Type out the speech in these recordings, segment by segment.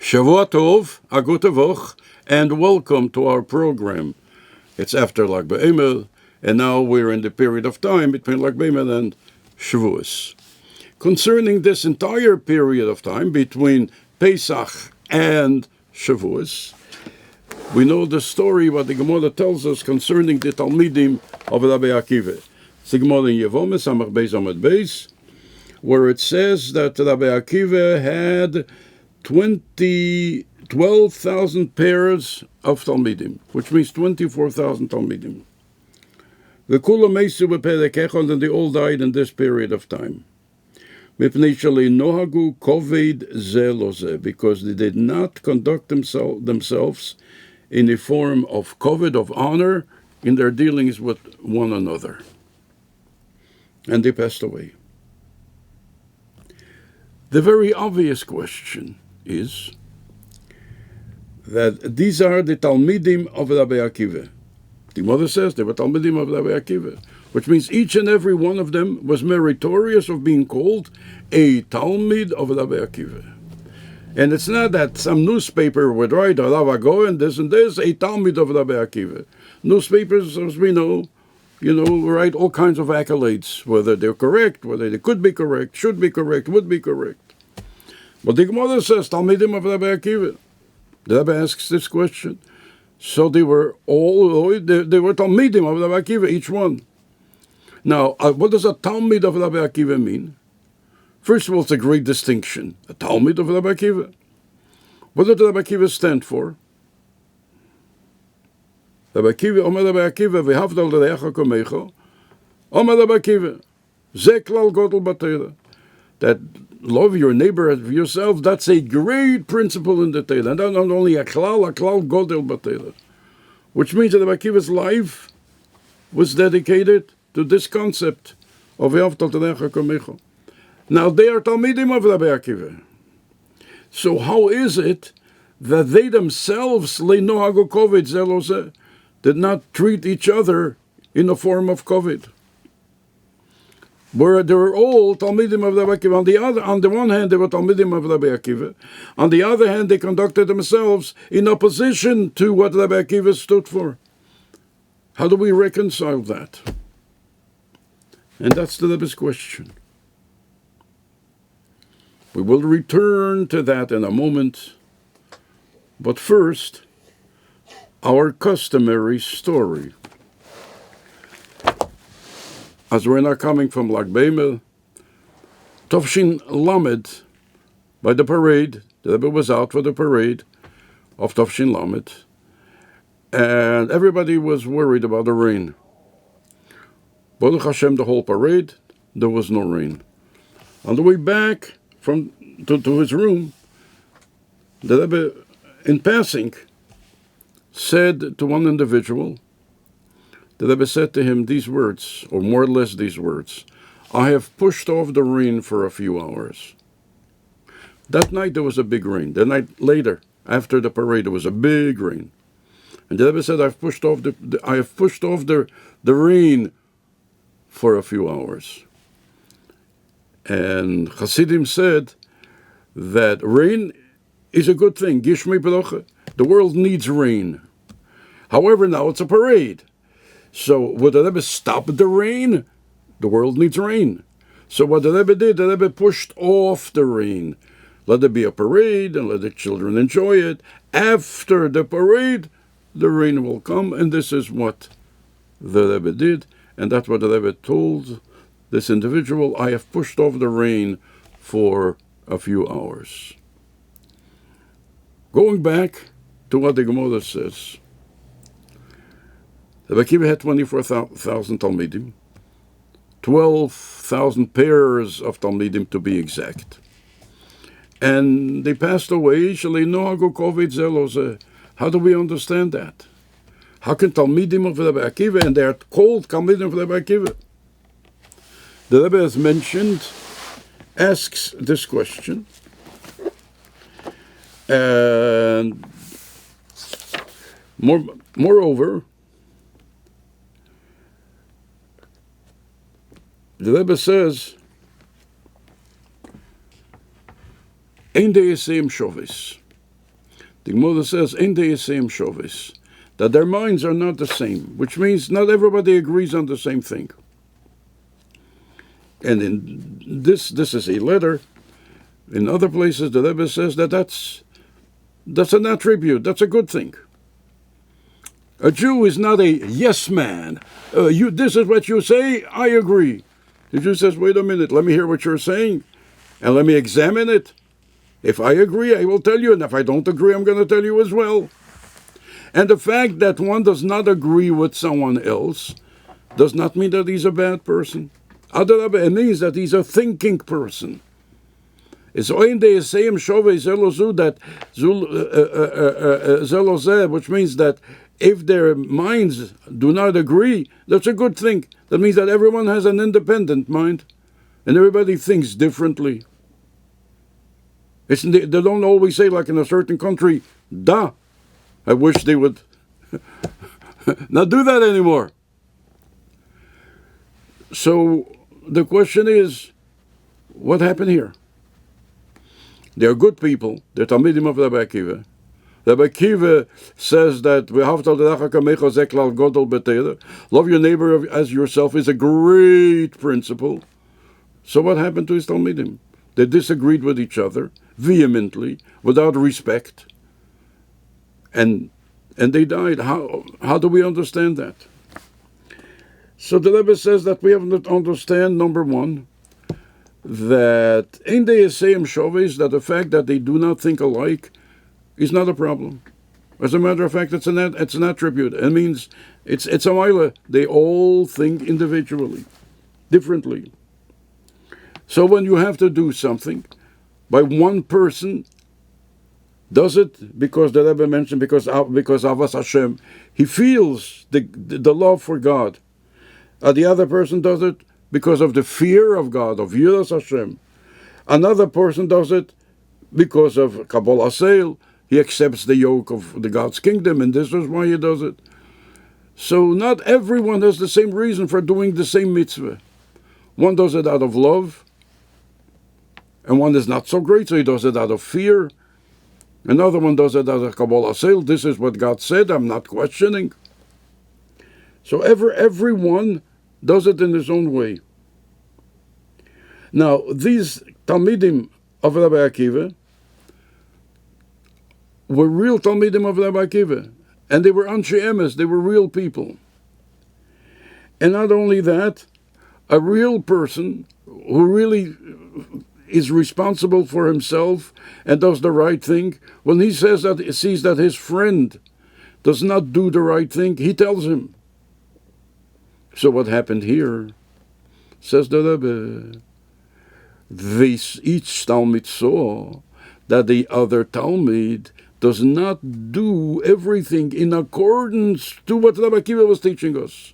Shavua Tov, a gute Woche, and welcome to our program. It's after Lag Bomer, and now we're in the period of time between Lag Bomer and Shavuos. Concerning this entire period of time between Pesach and Shavuos, we know the story what the Gemara tells us concerning the talmidim of Rabbi Akiva. It's the Gemara in Vehement, Samach Beis Amud Beis, where it says that Rabbi Akiva had 12,000 pairs of talmidim, which means 24,000 talmidim. The kula meisu b'perek and they all died in this period of time. Nohagu koved ze lo ze, because they did not conduct themselves in a form of koved, of honor, in their dealings with one another. And they passed away. The very obvious question is that these are the talmidim of Rabbi Akiva. The mother says they were talmidim of Rabbi Akiva, which means each and every one of them was meritorious of being called a talmid of Rabbi Akiva. And it's not that some newspaper would write, Rav Go and this, a talmid of Rabbi Akiva. Newspapers, as we know, write all kinds of accolades, whether they're correct, whether they could be correct, should be correct, would be correct. But the Gemara says, talmidim of Rabbi Akiva. The Rebbe asks this question. So they were talmidim of Rabbi Akiva, each one. Now, what does a talmid of Rabbi Akiva mean? First of all, it's a great distinction. A talmid of Rabbi Akiva. What did Rabbi Akiva stand for? Rabbi Akiva, Omer Rabbi Akiva, v'havdal l'reacha komecho. Omer Rabbi Akiva, ze klal godel b'Torah. That love your neighbor as yourself, that's a great principle in the Torah. And not only a klal godel b'Torah. Which means that Rabbi Akiva's life was dedicated to this concept of v'havdal l'reacha komecho. Now they are talmidim of Rabbi Akiva. So how is it that they themselves le'nohagu koved ze lo ze, did not treat each other in a form of koved? Where they were all talmidim of Rabbi Akiva. On the one hand, they were talmidim of Rabbi Akiva. On the other hand, they conducted themselves in opposition to what Rabbi Akiva stood for. How do we reconcile that? And that's the Rebbe's question. We will return to that in a moment. But first, our customary story. As we're now coming from Lag Bomer, Tovshin Lamed, by the parade, the Rebbe was out for the parade of Tovshin Lamed, and everybody was worried about the rain. Baruch Hashem, the whole parade, there was no rain. On the way back to his room, the Rebbe, in passing, said to one individual, the Rebbe said to him these words, or more or less these words, I have pushed off the rain for a few hours. That night there was a big rain. The night later, after the parade, there was a big rain. And the Rebbe said, I have pushed off the rain for a few hours. And Hasidim said that rain is a good thing. Gishmei bracha. The world needs rain. However, now it's a parade. So would the Rebbe stop the rain? The world needs rain. So what the Rebbe did, the Rebbe pushed off the rain. Let there be a parade and let the children enjoy it. After the parade, the rain will come. And this is what the Rebbe did. And that's what the Rebbe told this individual. I have pushed off the rain for a few hours. Going back to what the Gemara says. Rabbi Akiva had 24,000 talmidim, 12,000 pairs of talmidim to be exact. And they passed away. How do we understand that? How can talmidim of Rabbi Akiva, and they are called talmidim of Rabbi Akiva? The Rebbe, as mentioned, asks this question. And moreover, the Rebbe says, Ein de Yisayim Shovis. The Gemara says, "In the same shovis," that their minds are not the same, which means not everybody agrees on the same thing. And in this is a letter. In other places, the Rebbe says that's an attribute. That's a good thing. A Jew is not a yes man. This is what you say, I agree. The Jew says, wait a minute, let me hear what you're saying, and let me examine it. If I agree, I will tell you, and if I don't agree, I'm going to tell you as well. And the fact that one does not agree with someone else does not mean that he's a bad person. It means that he's a thinking person. It's oin de same shove zelozu that zelozeh, which means that if their minds do not agree, that's a good thing. That means that everyone has an independent mind, and everybody thinks differently. They don't always say, like in a certain country, "Da." I wish they would not do that anymore. So the question is, what happened here? They are good people. They're talmidim of Rabbi Akiva. Rabbi Akiva says that love your neighbor as yourself is a great principle. So what happened to his talmidim? They disagreed with each other vehemently, without respect, and they died. How do we understand that? So the Rebbe says that we have to understand, number one, that in the Yesayim Shovis, that the fact that they do not think alike is not a problem. As a matter of fact, it's an attribute. It means it's a milah. They all think individually, differently. So when you have to do something, by one person does it because the Rebbe mentioned because Avas Hashem, he feels the love for God. The other person does it because of the fear of God, of Yiras Hashem. Another person does it because of Kabbalah Seil. He accepts the yoke of the God's kingdom, and this is why he does it. So not everyone has the same reason for doing the same mitzvah. One does it out of love, and one is not so great, so he does it out of fear. Another one does it out of Kabbalah Seil. This is what God said, I'm not questioning. So everyone does it in his own way. Now, these talmidim of Rabbi Akiva were real talmidim of Rabbi Akiva, and they were anshe emes, they were real people. And not only that, a real person who really is responsible for himself and does the right thing, when he sees that his friend does not do the right thing, he tells him. So what happened here, says the Rebbe, each Talmid saw that the other Talmid does not do everything in accordance to what Rabbi Akiva was teaching us.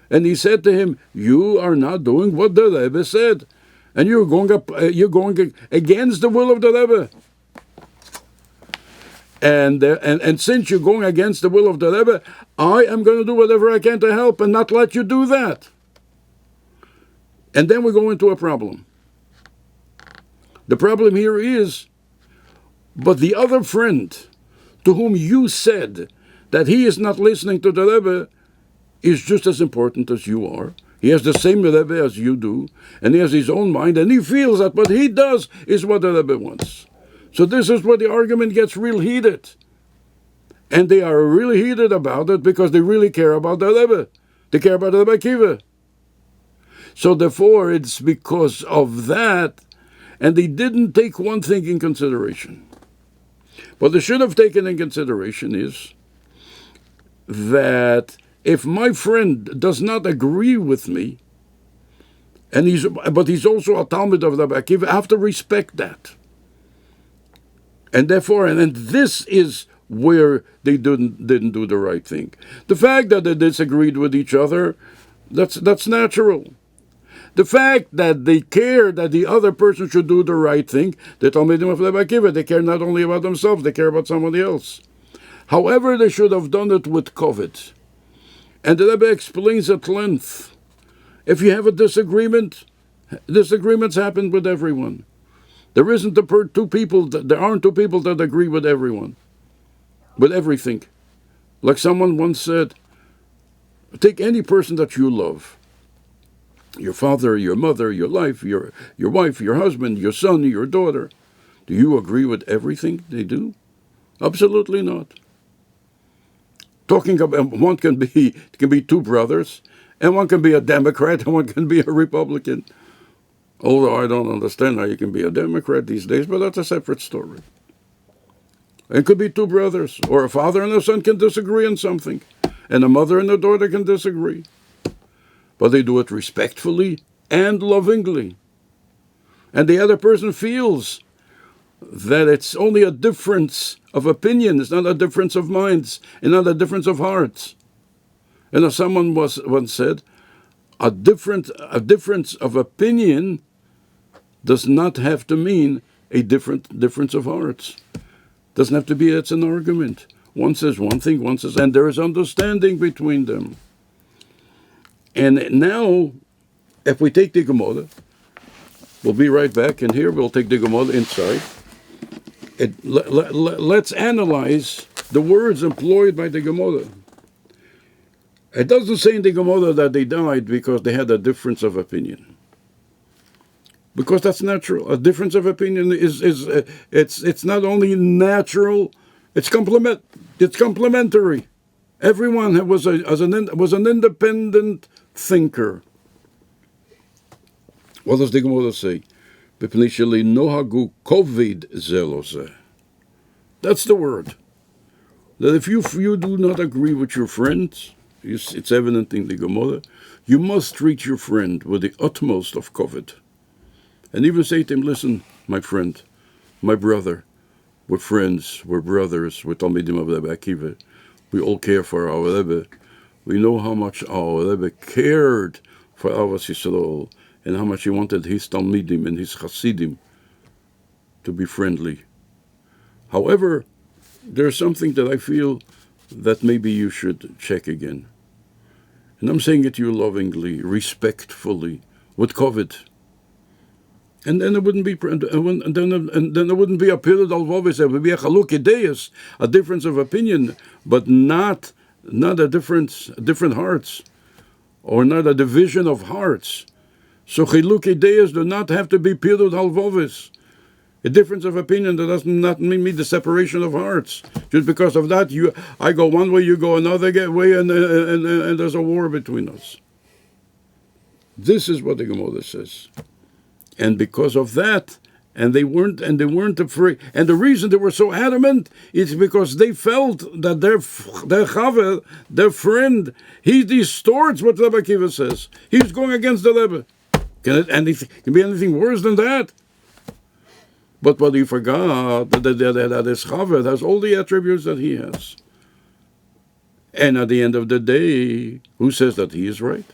And he said to him, you are not doing what the Rebbe said, and you're going against the will of the Rebbe. And since you're going against the will of the Rebbe, I am going to do whatever I can to help and not let you do that. And then we go into a problem. The problem here is, but the other friend to whom you said that he is not listening to the Rebbe is just as important as you are. He has the same Rebbe as you do, and he has his own mind, and he feels that what he does is what the Rebbe wants. So this is where the argument gets real heated. And they are really heated about it because they really care about the Rebbe. They care about the Rebbe Akiva. So therefore, it's because of that, and they didn't take one thing in consideration. What they should have taken in consideration is that if my friend does not agree with me, but he's also a Talmid of Rabbi Akiva, I have to respect that. And therefore, and this is where they didn't do the right thing. The fact that they disagreed with each other, that's natural. The fact that they care that the other person should do the right thing, they told me of Lag Bomer, they care not only about themselves, they care about somebody else. However, they should have done it with COVID. And the Rebbe explains at length, if you have a disagreement, disagreements happen with everyone. There aren't two people that agree with everyone. with everything. Like someone once said, take any person that you love. Your father, your mother, your life, your wife, your husband, your son, your daughter. Do you agree with everything they do? Absolutely not. Talking about one can be two brothers, and one can be a Democrat, and one can be a Republican. Although I don't understand how you can be a Democrat these days, but that's a separate story. It could be two brothers, or a father and a son can disagree on something, and a mother and a daughter can disagree. But they do it respectfully and lovingly. And the other person feels that it's only a difference of opinion, it's not a difference of minds, and not a difference of hearts. And as someone once said, a difference of opinion does not have to mean a difference of hearts. Doesn't have to be it's an argument. One says one thing, one says, and there is understanding between them. And now, if we take the Gemara, we'll be right back, and here we'll take the Gemara inside. Let's analyze the words employed by the Gemara. It doesn't say in the Gemara that they died because they had a difference of opinion. Because that's natural. A difference of opinion it's not only natural, it's complementary. Everyone was an independent thinker. What does the Gemara say? That's the word. That if you do not agree with your friends, it's evident in the Gemara, you must treat your friend with the utmost of kavod. And even say to him, listen, my friend, my brother, we're friends, we're brothers, we're talmidim of Rebbe Akiva. We all care for our Rebbe. We know how much our Rebbe cared for our Yisrael, and how much he wanted his talmidim and his chasidim to be friendly. However, there's something that I feel that maybe you should check again. And I'm saying it to you lovingly, respectfully, with kavod. And then it wouldn't be, and then it wouldn't be a period of always. It would be a chaluk ideas, a difference of opinion, but not a different hearts, or not a division of hearts. So chiluk ideas do not have to be period halvovis. A difference of opinion that does not mean the separation of hearts. Just because of that, I go one way, you go another way, and there's a war between us. This is what the Gemara says. And because of that, and they weren't afraid. And the reason they were so adamant is because they felt that their chaver, their friend, he distorts what Rebbe Akiva says. He's going against the Rebbe. Can be anything worse than that? But what he forgot, that his chaver has all the attributes that he has. And at the end of the day, who says that he is right?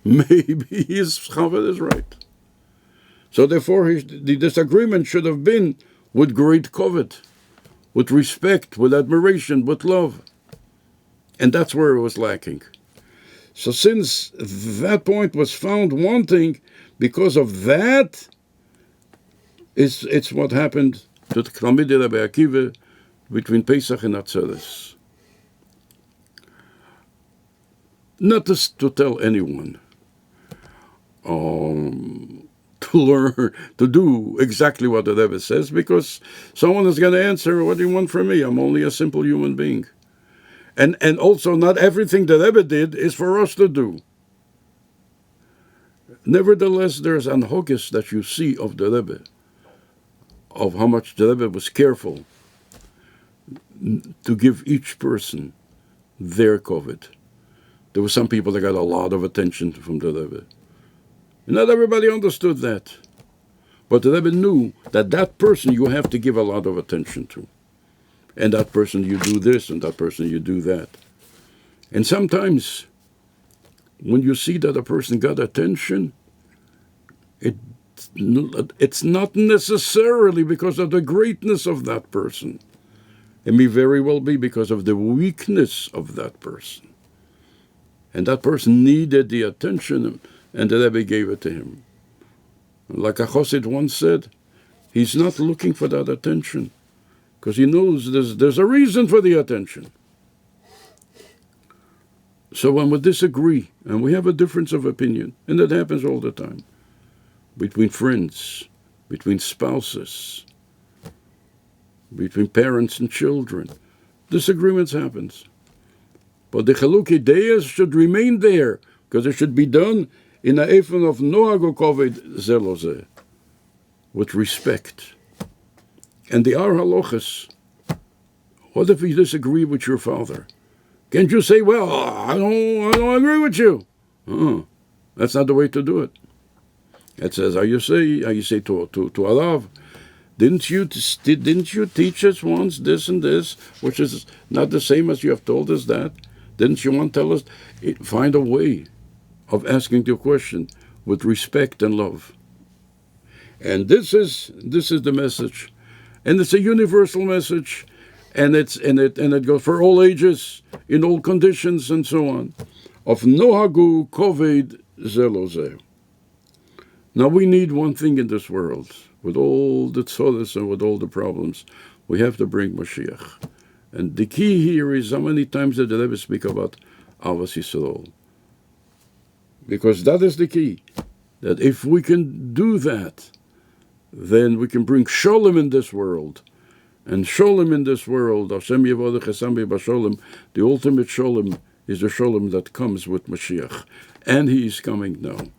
Maybe his chaver is right. So therefore, the disagreement should have been with great kavod, with respect, with admiration, with love. And that's where it was lacking. So since that point was found wanting, because of that, it's what happened to the talmidim Rebbe Akiva between Pesach and Atzeres. Not to tell anyone to learn, to do exactly what the Rebbe says, because someone is going to answer, what do you want from me? I'm only a simple human being. And also, not everything the Rebbe did is for us to do. Nevertheless, there's an hogis that you see of the Rebbe, of how much the Rebbe was careful to give each person their kavod. There were some people that got a lot of attention from the Rebbe. Not everybody understood that. But the Rebbe knew that person you have to give a lot of attention to. And that person you do this, and that person you do that. And sometimes, when you see that a person got attention, it's not necessarily because of the greatness of that person. It may very well be because of the weakness of that person. And that person needed the attention, and the Rebbe gave it to him. Like a chassid once said, he's not looking for that attention. because he knows there's a reason for the attention. So when we disagree, and we have a difference of opinion, and that happens all the time, between friends, between spouses, between parents and children, disagreements happens. But the Chalukei Deis should remain there, because it should be done in a efen of nohago koved ze lo ze, with respect. And the Ar Halochas, what if you disagree with your father? Can't you say, well, I don't agree with you? That's not the way to do it. It says, how you say to Alav, didn't you teach us once this and this, which is not the same as you have told us that? Didn't you want to tell us? Find a way of asking the question with respect and love. And this is the message. And it's a universal message. And it goes for all ages, in all conditions, and so on. Of nohagu koved ze lo ze. Now we need one thing in this world, with all the tzodas and with all the problems, we have to bring Mashiach. And the key here is how many times did the Rebbe speak about Avas Yisrael? Because that is the key. That if we can do that, then we can bring Sholem in this world. And Sholem in this world, Hashem Yevodech Hashem B'Sholem, the ultimate Sholem is the Sholem that comes with Mashiach. And he is coming now.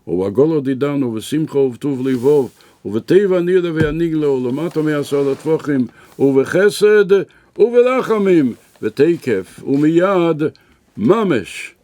Uvagolo didanu v'simcho v'tuv livov uv'teva nira v'yaniglo u'lamato me'asol atvochim uv'chesed uv'lachamim v'teikef u'miyad mamesh